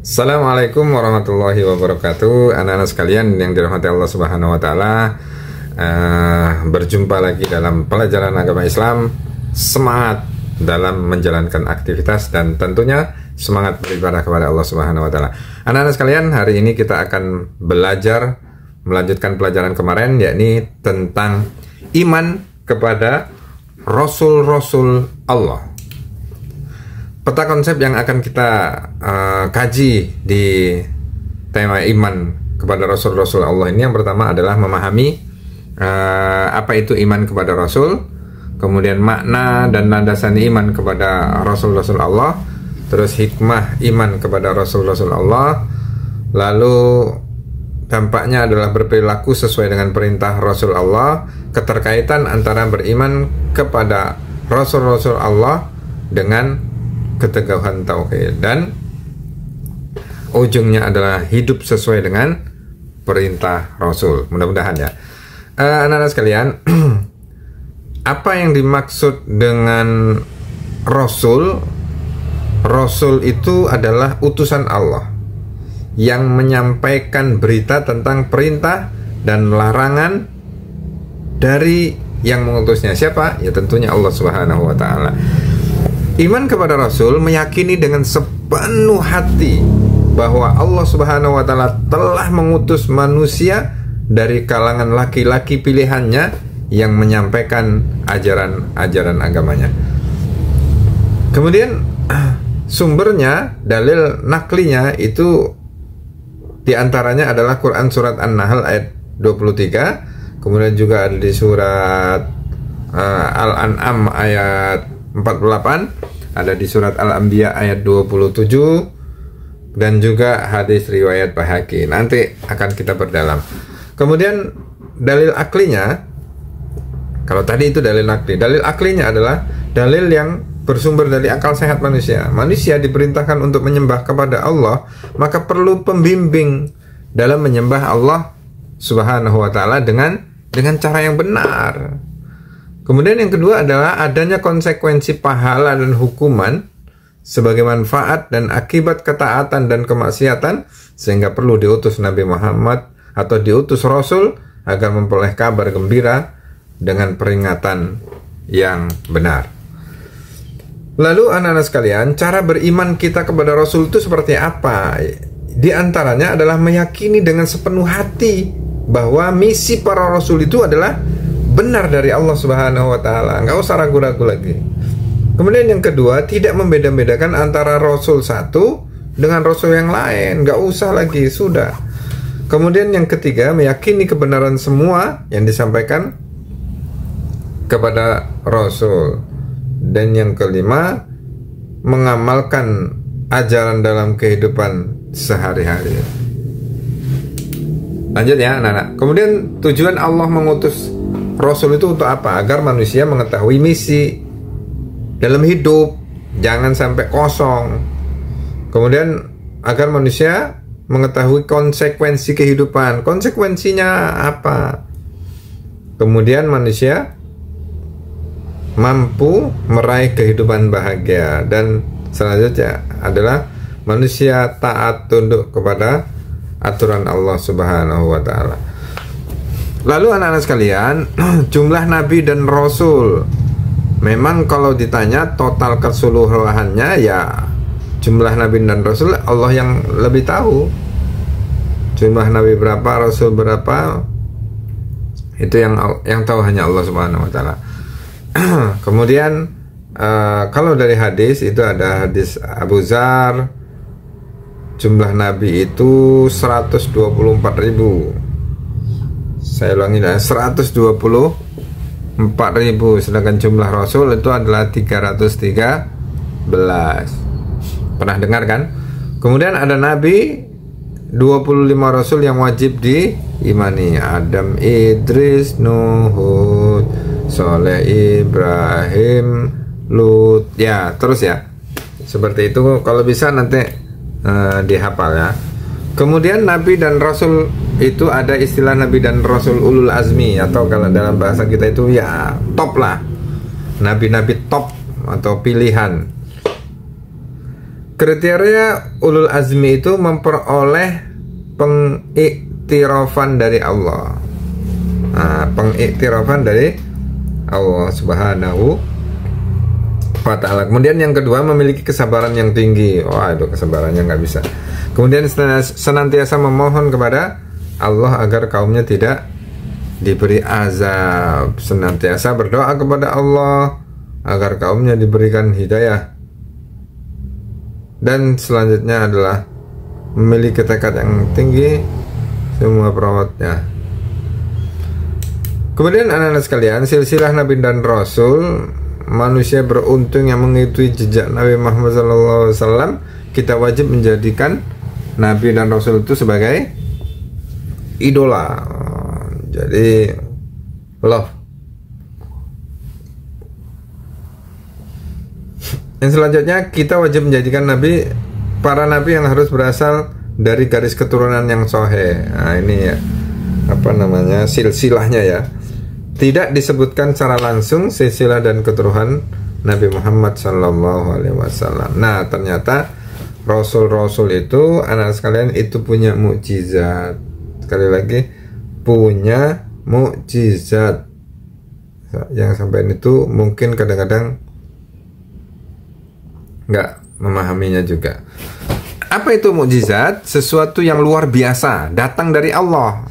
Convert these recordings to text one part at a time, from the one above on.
Assalamualaikum warahmatullahi wabarakatuh. Anak-anak sekalian yang dirahmati Allah Subhanahu wa taala, berjumpa lagi dalam pelajaran agama Islam. Semangat dalam menjalankan aktivitas dan tentunya semangat beribadah kepada Allah Subhanahu wa taala. Anak-anak sekalian, hari ini kita akan belajar melanjutkan pelajaran kemarin, yakni tentang iman kepada Rasul-Rasul Allah. Peta konsep yang akan kita kaji di tema iman kepada Rasul-Rasul Allah ini, yang pertama adalah memahami apa itu iman kepada Rasul, kemudian makna dan landasan iman kepada Rasul-Rasul Allah, terus hikmah iman kepada Rasul-Rasul Allah, lalu dampaknya adalah berperilaku sesuai dengan perintah Rasul Allah, keterkaitan antara beriman kepada Rasul-Rasul Allah dengan keteguhan tauhid, dan ujungnya adalah hidup sesuai dengan perintah Rasul. Mudah-mudahan ya, anak-anak sekalian, apa yang dimaksud dengan Rasul? Rasul itu adalah utusan Allah yang menyampaikan berita tentang perintah dan larangan dari yang mengutusnya. Siapa? Ya tentunya Allah Subhanahu wa taala. Iman kepada Rasul meyakini dengan sepenuh hati bahwa Allah Subhanahu wa taala telah mengutus manusia dari kalangan laki-laki pilihannya yang menyampaikan ajaran-ajaran agamanya. Kemudian sumbernya, dalil naklinya itu diantaranya adalah Quran surat An-Nahl ayat 23, kemudian juga ada di surat Al-An'am ayat 48, ada di surat Al-Anbiya ayat 27, dan juga hadis riwayat Baihaqi. Nanti akan kita perdalam. Kemudian dalil aklinya, kalau tadi itu dalil nakli, dalil aklinya adalah dalil yang bersumber dari akal sehat manusia. Manusia diperintahkan untuk menyembah kepada Allah, maka perlu pembimbing dalam menyembah Allah Subhanahu wa taala dengan cara yang benar. Kemudian yang kedua adalah adanya konsekuensi pahala dan hukuman sebagai manfaat dan akibat ketaatan dan kemaksiatan, sehingga perlu diutus Nabi Muhammad atau diutus Rasul agar memperoleh kabar gembira dengan peringatan yang benar. Lalu anak-anak sekalian, cara beriman kita kepada Rasul itu seperti apa? Di antaranya adalah meyakini dengan sepenuh hati bahwa misi para Rasul itu adalah benar dari Allah Subhanahu wa taala, nggak usah ragu-ragu lagi. Kemudian yang kedua, tidak membeda-bedakan antara Rasul satu dengan Rasul yang lain, nggak usah lagi, sudah. Kemudian yang ketiga, meyakini kebenaran semua yang disampaikan kepada Rasul. Dan yang kelima, mengamalkan ajaran dalam kehidupan sehari-hari. Lanjut ya anak-anak. Kemudian tujuan Allah mengutus Rasul itu untuk apa? Agar manusia mengetahui misi dalam hidup, jangan sampai kosong. Kemudian agar manusia mengetahui konsekuensi kehidupan. Konsekuensinya apa? Kemudian manusia mampu meraih kehidupan bahagia. Dan selanjutnya adalah manusia taat tunduk kepada aturan Allah Subhanahu wa taala. Lalu anak-anak sekalian, jumlah Nabi dan Rasul, memang kalau ditanya total keseluruhannya, ya jumlah Nabi dan Rasul Allah yang lebih tahu. Jumlah Nabi berapa, Rasul berapa, itu yang tahu hanya Allah Subhanahu wa taala. Kemudian kalau dari hadis itu ada hadis Abu Dzar, jumlah Nabi itu 124.000. Saya ulangi, 124.000, sedangkan jumlah Rasul itu adalah 313. Pernah dengar kan? Kemudian ada Nabi 25 Rasul yang wajib diimani: Adam, Idris, Nuh, Hud, Soleh, Ibrahim, Lut. Ya, terus ya. Seperti itu, kalau bisa nanti dihafal ya. Kemudian Nabi dan Rasul itu ada istilah Nabi dan Rasul ulul azmi, atau kalau dalam bahasa kita itu ya top lah, nabi-nabi top atau pilihan. kriteria ulul azmi itu memperoleh pengiktirafan dari Allah. Nah, pengiktirafan dari Allah Subhanahu wa ta'ala. Kemudian yang kedua, memiliki kesabaran yang tinggi. Wah, itu kesabarannya nggak bisa. Kemudian senantiasa memohon kepada Allah agar kaumnya tidak diberi azab. Senantiasa berdoa kepada Allah agar kaumnya diberikan hidayah. Dan selanjutnya adalah memiliki tekad yang tinggi semua perawatnya. Kemudian anak-anak sekalian, silsilah Nabi dan Rasul, manusia beruntung yang mengikuti jejak Nabi Muhammad SAW. Kita wajib menjadikan Nabi dan Rasul itu sebagai idola. Jadi love. Yang selanjutnya, kita wajib menjadikan para nabi yang harus berasal dari garis keturunan yang sahih. Nah, ini ya, silsilahnya ya. Tidak disebutkan secara langsung silsilah dan keturunan Nabi Muhammad SAW. Nah, ternyata Rasul-Rasul itu, anak sekalian, itu punya mukjizat. Sekali lagi, punya mukjizat. Yang sampai itu mungkin kadang-kadang nggak memahaminya juga. Apa itu mukjizat? Sesuatu yang luar biasa, datang dari Allah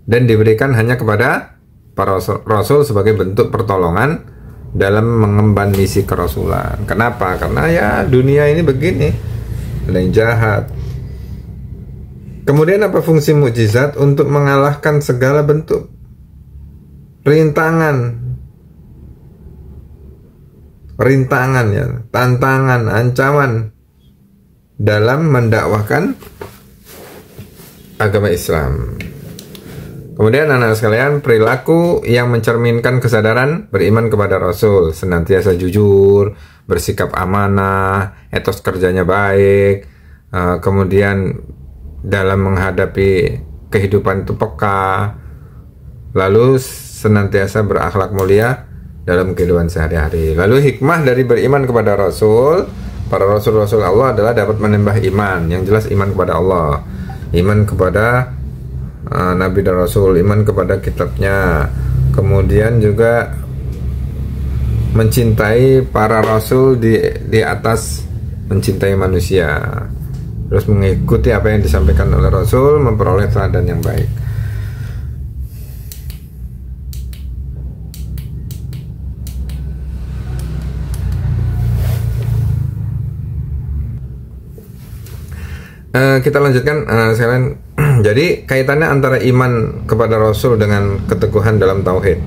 dan diberikan hanya kepada para rasul sebagai bentuk pertolongan dalam mengemban misi kerasulan. Kenapa? Karena ya dunia ini begini, ada yang jahat. Kemudian apa fungsi mukjizat? Untuk mengalahkan segala bentuk rintangan ya, tantangan, ancaman dalam mendakwahkan agama Islam. Kemudian anak-anak sekalian, perilaku yang mencerminkan kesadaran beriman kepada Rasul, senantiasa jujur, bersikap amanah, etos kerjanya baik, kemudian dalam menghadapi kehidupan itu peka, lalu senantiasa berakhlak mulia dalam kehidupan sehari-hari. Lalu hikmah dari beriman kepada Rasul, para Rasul-Rasul Allah adalah dapat menambah iman. Yang jelas iman kepada Allah, iman kepada Nabi dan Rasul, iman kepada kitabnya. Kemudian juga mencintai para Rasul di atas mencintai manusia. Terus mengikuti apa yang disampaikan oleh Rasul, memperoleh teladan yang baik. Kita lanjutkan sekalian. Jadi kaitannya antara iman kepada Rasul dengan keteguhan dalam tauhid.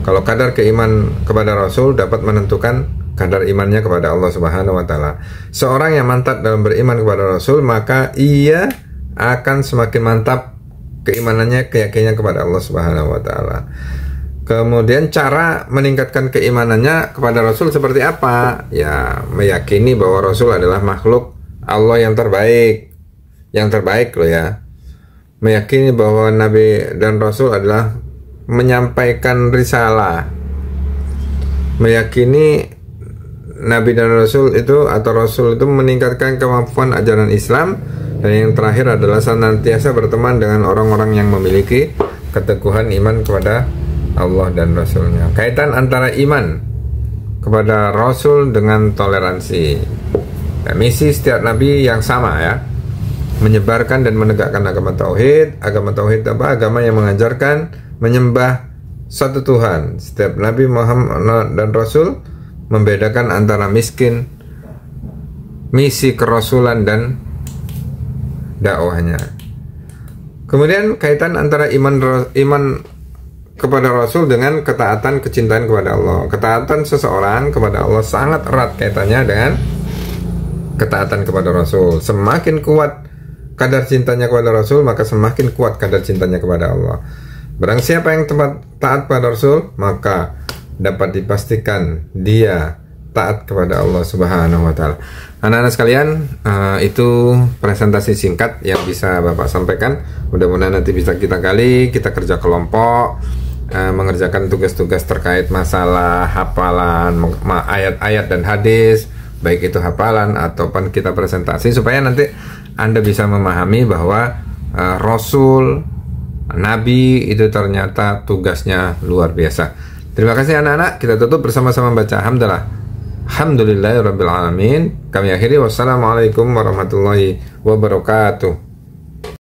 Kalau kadar keiman kepada Rasul dapat menentukan kadar imannya kepada Allah Subhanahu wa taala. Seorang yang mantap dalam beriman kepada Rasul, maka ia akan semakin mantap keimanannya, keyakinannya kepada Allah Subhanahu wa taala. Kemudian cara meningkatkan keimanannya kepada Rasul seperti apa? Ya, meyakini bahwa Rasul adalah makhluk Allah yang terbaik. Yang terbaik loh ya. Meyakini bahwa Nabi dan Rasul adalah menyampaikan risalah. Meyakini Nabi dan Rasul itu atau Rasul itu meningkatkan kemampuan ajaran Islam. Dan yang terakhir adalah senantiasa berteman dengan orang-orang yang memiliki keteguhan iman kepada Allah dan Rasulnya. Kaitan antara iman kepada Rasul dengan toleransi. Nah, misi setiap Nabi yang sama ya, menyebarkan dan menegakkan agama tauhid. Agama tauhid apa? Agama yang mengajarkan menyembah satu Tuhan. Setiap Nabi Muhammad dan Rasul membedakan antara miskin, misi kerasulan dan dakwahnya. Kemudian kaitan antara iman kepada Rasul dengan ketaatan, kecintaan kepada Allah. Ketaatan seseorang kepada Allah sangat erat kaitannya dengan ketaatan kepada Rasul. Semakin kuat kadar cintanya kepada Rasul, maka semakin kuat kadar cintanya kepada Allah. Barang siapa yang taat pada Rasul, maka dapat dipastikan dia taat kepada Allah Subhanahu wa taala. Anak-anak sekalian, itu presentasi singkat yang bisa Bapak sampaikan. Mudah-mudahan nanti bisa kita kerja kelompok, mengerjakan tugas-tugas terkait masalah hafalan ayat-ayat dan hadis, baik itu hafalan ataupun kita presentasi, supaya nanti Anda bisa memahami bahwa Rasul, Nabi itu ternyata tugasnya luar biasa. Terima kasih anak-anak. Kita tutup bersama-sama baca hamdalah. Alhamdulillahirabbil alamin. Kami akhiri, wassalamualaikum warahmatullahi wabarakatuh.